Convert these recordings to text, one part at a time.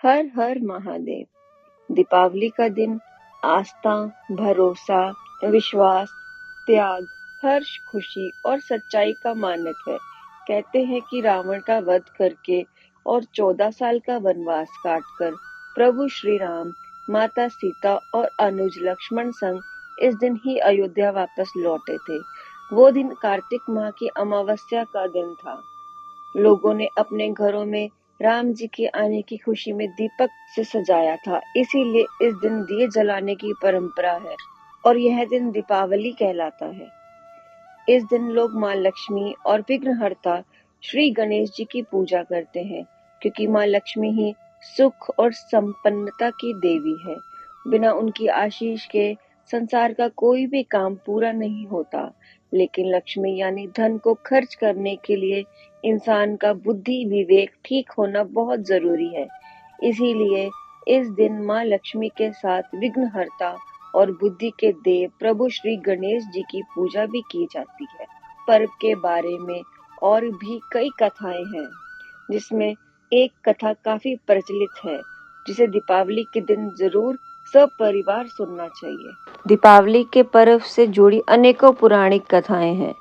हर हर महादेव। दीपावली का दिन आस्था, भरोसा, विश्वास, त्याग, हर्ष, खुशी और सच्चाई का मानक है। कहते हैं कि रावण का वध करके और 14 साल का वनवास काटकर प्रभु श्री राम, माता सीता और अनुज लक्ष्मण संग इस दिन ही अयोध्या वापस लौटे थे। वो दिन कार्तिक माह की अमावस्या का दिन था। लोगों ने अपने घरों में राम जी के आने की खुशी में दीपक से सजाया था, इसीलिए इस दिन दिए जलाने की परंपरा है और यह दिन दीपावली कहलाता है। इस दिन लोग माँ लक्ष्मी और विघ्नहर्ता श्री गणेश जी की पूजा करते हैं, क्योंकि माँ लक्ष्मी ही सुख और संपन्नता की देवी है। बिना उनकी आशीष के संसार का कोई भी काम पूरा नहीं होता। लेकिन लक्ष्मी यानी धन को खर्च करने के लिए इंसान का बुद्धि विवेक ठीक होना बहुत जरूरी है। इसीलिए इस दिन माँ लक्ष्मी के साथ विघ्नहर्ता और बुद्धि के देव प्रभु श्री गणेश जी की पूजा भी की जाती है। पर्व के बारे में और भी कई कथाएं हैं, जिसमें एक कथा काफी प्रचलित है, जिसे दीपावली के दिन जरूर सब परिवार सुनना चाहिए। दीपावली के पर्व से जुड़ी अनेकों पौराणिक कथाएं हैं।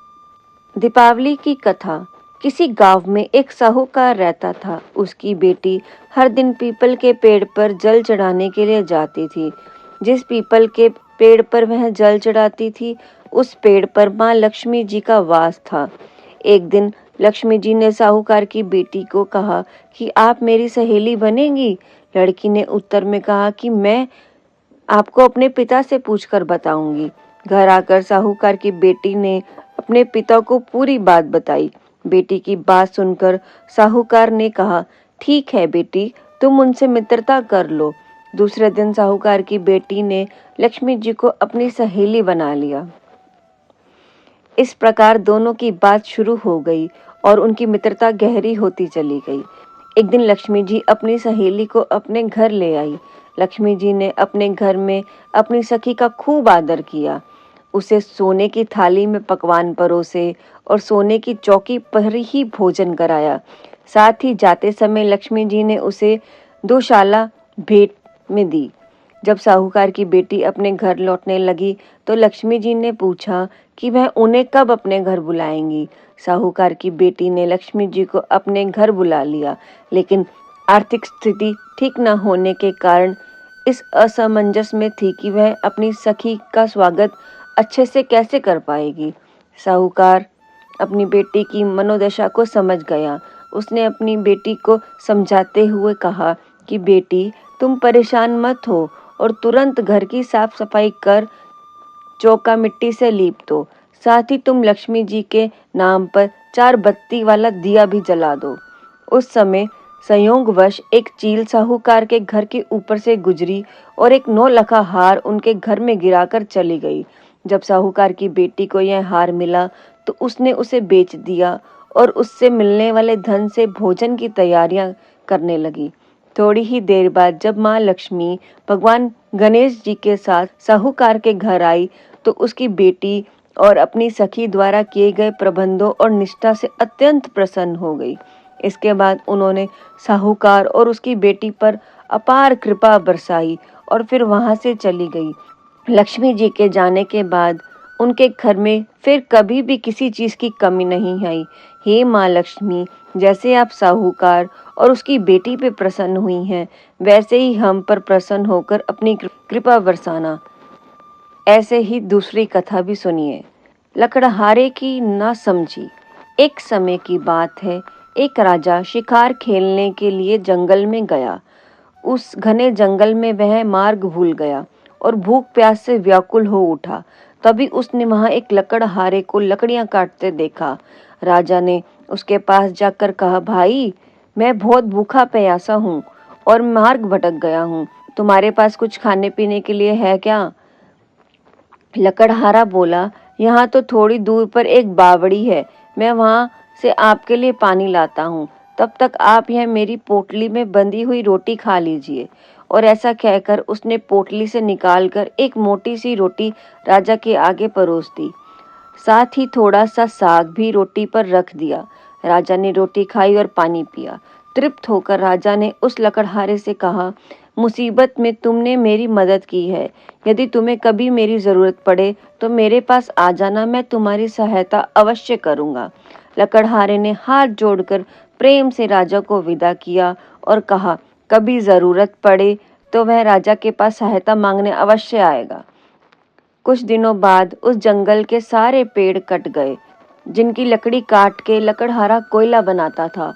दीपावली की कथा। किसी गांव में एक साहूकार रहता था। उसकी बेटी हर दिन पीपल के पेड़ पर जल चढ़ाने के लिए जाती थी। जिस पीपल के पेड़ पर वह जल चढ़ाती थी, उस पेड़ पर माँ लक्ष्मी जी का वास था। एक दिन लक्ष्मी जी ने साहूकार की बेटी को कहा कि आप मेरी सहेली बनेंगी। लड़की ने उत्तर में कहा कि मैं आपको अपने पिता से पूछकर बताऊंगी। घर आकर साहूकार की बेटी ने अपने पिता को पूरी बात बताई। बेटी की बात सुनकर साहूकार ने कहा, ठीक है बेटी, तुम उनसे मित्रता कर लो। दूसरे दिन साहूकार की बेटी ने लक्ष्मी जी को अपनी सहेली बना लिया। इस प्रकार दोनों की बात शुरू हो गई और उनकी मित्रता गहरी होती चली गई। एक दिन लक्ष्मी जी अपनी सहेली को अपने घर ले आई। लक्ष्मी जी ने अपने घर में अपनी सखी का खूब आदर किया। उसे सोने की थाली में पकवान परोसे और सोने की चौकी पर ही भोजन कराया। साथ ही जाते समय लक्ष्मी जी ने उसे 2 शाला भेंट में दी। जब साहूकार की बेटी अपने घर लौटने लगी तो लक्ष्मी जी ने पूछा कि वह उन्हें कब अपने घर बुलाएंगी। साहूकार की बेटी ने लक्ष्मी जी को अपने घर बुला लिया, लेकिन आर्थिक स्थिति ठीक न होने के कारण इस असमंजस में थी कि वह अपनी सखी का स्वागत अच्छे से कैसे कर पाएगी। साहूकार अपनी बेटी की मनोदशा को समझ गया। उसने अपनी बेटी को समझाते हुए कहा कि बेटी, तुम परेशान मत हो और तुरंत घर की साफ सफाई कर चौका मिट्टी से लीप दो। साथ ही तुम लक्ष्मी जी के नाम पर 4 बत्ती वाला दिया भी जला दो। उस समय संयोगवश एक चील साहूकार के घर के ऊपर से गुजरी और एक 9 लखा हार उनके घर में गिराकर चली गई। जब साहूकार की बेटी को यह हार मिला तो उसने उसे बेच दिया और उससे मिलने वाले धन से भोजन की तैयारियां करने लगी। थोड़ी ही देर बाद जब माँ लक्ष्मी भगवान गणेश जी के साथ साहूकार के घर आई तो उसकी बेटी और अपनी सखी द्वारा किए गए प्रबंधों और निष्ठा से अत्यंत प्रसन्न हो गई। इसके बाद उन्होंने साहूकार और उसकी बेटी पर अपार कृपा बरसाई और फिर वहां से चली गई। लक्ष्मी जी के जाने के बाद उनके घर में फिर कभी भी किसी चीज की कमी नहीं आई। हे माँ लक्ष्मी, जैसे आप साहूकार और उसकी बेटी पे प्रसन्न हुई हैं, वैसे ही हम पर प्रसन्न होकर अपनी कृपा बरसाना। ऐसे ही दूसरी कथा भी सुनिए। लकड़हारे की ना समझी। एक समय की बात है, एक राजा शिकार खेलने के लिए जंगल में गया। उस घने जंगल में वह मार्ग भूल गया और भूख प्यास से व्याकुल हो उठा। तभी उसने वहां एक लकड़हारे को लकड़ियां काटते देखा। राजा ने उसके पास जाकर कहा, भाई, मैं बहुत भूखा प्यासा हूँ और मार्ग भटक गया हूँ। तुम्हारे पास कुछ खाने पीने के लिए है क्या? लकड़हारा बोला, यहाँ तो थोड़ी दूर पर एक बावड़ी है, मैं वहां से आपके लिए पानी लाता हूँ। तब तक आप यह मेरी पोटली में बंधी हुई रोटी खा लीजिए। और ऐसा कहकर उसने पोटली से निकालकर एक मोटी सी रोटी राजा के आगे परोस दी। साथ ही थोड़ा सा साग भी रोटी पर रख दिया। राजा ने रोटी खाई और पानी पिया। तृप्त होकर राजा ने उस लकड़हारे से कहा, मुसीबत में तुमने मेरी मदद की है। यदि तुम्हें कभी मेरी जरूरत पड़े तो मेरे पास आ जाना, मैं तुम्हारी सहायता अवश्य करूंगा। लकड़हारे ने हाथ जोड़कर प्रेम से राजा को विदा किया और कहा, कभी जरूरत पड़े तो वह राजा के पास सहायता मांगने अवश्य आएगा। कुछ दिनों बाद उस जंगल के सारे पेड़ कट गए, जिनकी लकड़ी काट के लकड़हारा कोयला बनाता था।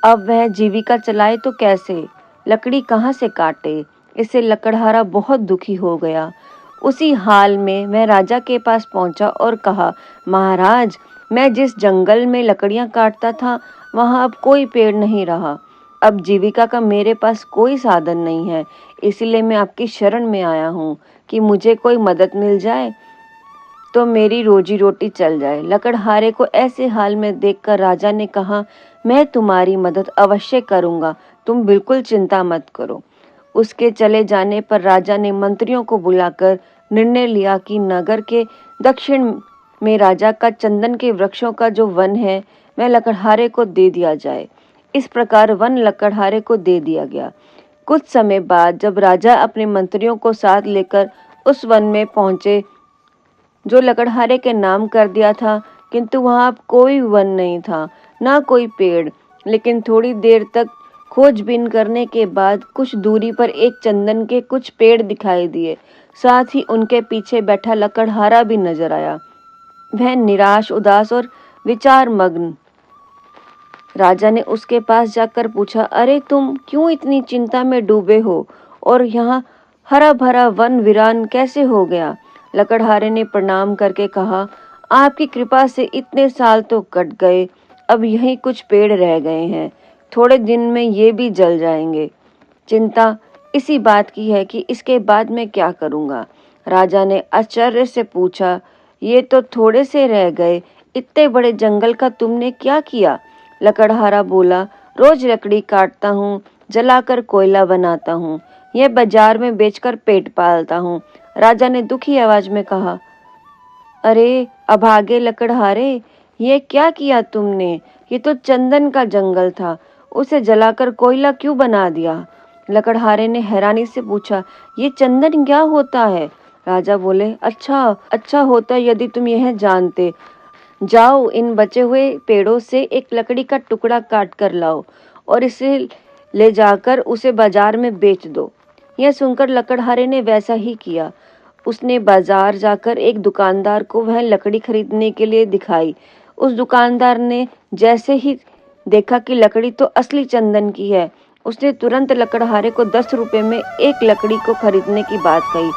अब वह जीविका चलाए तो कैसे, लकड़ी कहाँ से काटे। इससे लकड़हारा बहुत दुखी हो गया। उसी हाल में वह राजा के पास पहुंचा और कहा, महाराज, मैं जिस जंगल में लकड़ियां काटता था वहां अब कोई पेड़ नहीं रहा। अब जीविका का मेरे पास कोई साधन नहीं है, इसलिए मैं आपकी शरण में आया हूँ कि मुझे कोई मदद मिल जाए तो मेरी रोजी रोटी चल जाए। लकड़हारे को ऐसे हाल में देखकर राजा ने कहा, मैं तुम्हारी मदद अवश्य करूंगा, तुम बिल्कुल चिंता मत करो। उसके चले जाने पर राजा ने मंत्रियों को बुलाकर निर्णय लिया कि नगर के दक्षिण में राजा का चंदन के वृक्षों का जो वन है वह लकड़हारे को दे दिया जाए। इस प्रकार वन लकड़हारे को दे दिया गया। कुछ समय बाद जब राजा अपने मंत्रियों को साथ लेकर उस वन में पहुंचे जो लकड़हारे के नाम कर दिया था, किंतु वहां अब कोई वन नहीं था, ना कोई पेड़। लेकिन थोड़ी देर तक खोजबीन करने के बाद कुछ दूरी पर एक चंदन के कुछ पेड़ दिखाई दिए। साथ ही उनके पीछे बैठा लकड़हारा भी नजर आया। वह निराश, उदास और विचार मग्न। राजा ने उसके पास जाकर पूछा, अरे तुम क्यों इतनी चिंता में डूबे हो और यहाँ हरा भरा वन वीरान कैसे हो गया। लकड़हारे ने प्रणाम करके कहा, आपकी कृपा से इतने साल तो कट गए, अब यहीं कुछ पेड़ रह गए हैं, थोड़े दिन में ये भी जल जाएंगे। चिंता इसी बात की है कि इसके बाद मैं क्या करूँगा। राजा ने आश्चर्य से पूछा, ये तो थोड़े से रह गए, इतने बड़े जंगल का तुमने क्या किया। लकड़हारा बोला, रोज लकड़ी काटता हूँ, जलाकर कोयला बनाता हूँ, यह बाजार में बेचकर पेट पालता हूँ। राजा ने दुखी आवाज में कहा, अरे अभागे लकड़हारे, ये क्या किया तुमने। ये तो चंदन का जंगल था, उसे जलाकर कोयला क्यों बना दिया। लकड़हारे ने हैरानी से पूछा, ये चंदन क्या होता है। राजा बोले, अच्छा होता यदि तुम यह जानते। जाओ, इन बचे हुए पेड़ों से एक लकड़ी का टुकड़ा काट कर लाओ और इसे ले जाकर उसे बाजार में बेच दो। यह सुनकर लकड़हारे ने वैसा ही किया। उसने बाजार जाकर एक दुकानदार को वह लकड़ी खरीदने के लिए दिखाई। उस दुकानदार ने जैसे ही देखा कि लकड़ी तो असली चंदन की है, उसने तुरंत लकड़हारे को 10 रुपए में एक लकड़ी को खरीदने की बात कही।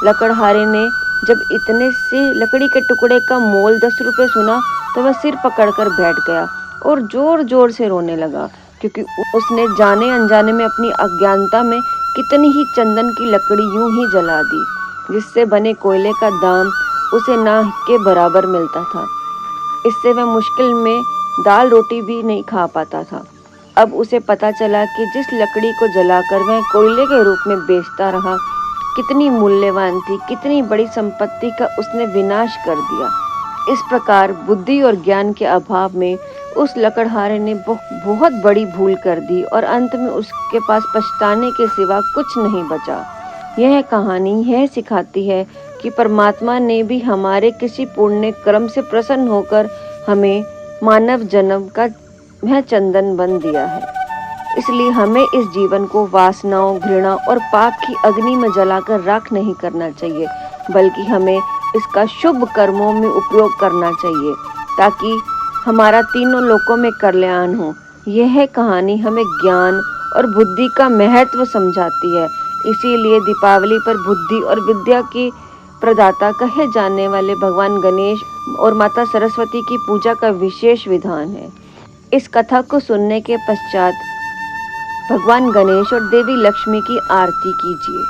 लकड़हारे ने जब इतने से लकड़ी के टुकड़े का मोल 10 रुपए सुना तो वह सिर पकड़कर बैठ गया और जोर जोर से रोने लगा, क्योंकि उसने जाने अनजाने में अपनी अज्ञानता में कितनी ही चंदन की लकड़ी यूं ही जला दी, जिससे बने कोयले का दाम उसे ना के बराबर मिलता था। इससे वह मुश्किल में दाल रोटी भी नहीं खा पाता था। अब उसे पता चला कि जिस लकड़ी को जलाकर वह कोयले के रूप में बेचता रहा कितनी मूल्यवान थी, कितनी बड़ी संपत्ति का उसने विनाश कर दिया। इस प्रकार बुद्धि और ज्ञान के अभाव में उस लकड़हारे ने बहुत बड़ी भूल कर दी और अंत में उसके पास पछताने के सिवा कुछ नहीं बचा। यह कहानी यह सिखाती है कि परमात्मा ने भी हमारे किसी पुण्य कर्म से प्रसन्न होकर हमें मानव जन्म का वह चंदन बन दिया है। इसलिए हमें इस जीवन को वासनाओं, घृणा और पाप की अग्नि में जलाकर राख नहीं करना चाहिए, बल्कि हमें इसका शुभ कर्मों में उपयोग करना चाहिए, ताकि हमारा तीनों लोकों में कल्याण हो। यह कहानी हमें ज्ञान और बुद्धि का महत्व समझाती है। इसीलिए दीपावली पर बुद्धि और विद्या की प्रदाता कहे जाने वाले भगवान गणेश और माता सरस्वती की पूजा का विशेष विधान है। इस कथा को सुनने के पश्चात भगवान गणेश और देवी लक्ष्मी की आरती कीजिए।